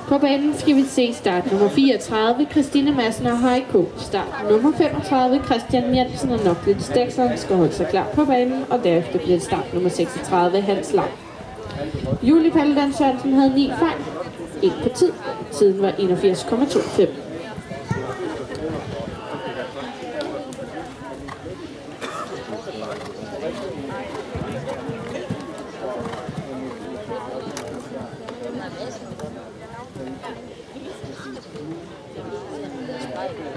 På banen skal vi se start nummer 34, Christine Madsen og Heiko. Start nummer 35, Christian Jensen og Noklit Stegson skal holde sig klar på banen, og derefter bliver det start nummer 36, Hans Lang. Julie Paludan Sørensen havde 9 fejl, 1 på tid. Tiden var 81,25. Thank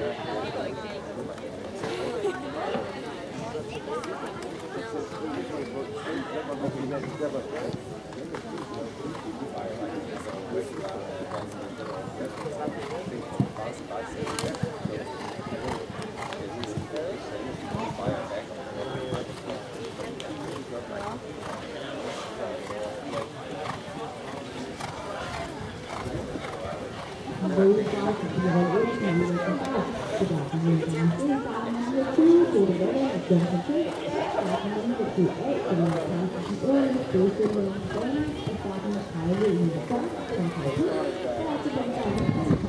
you.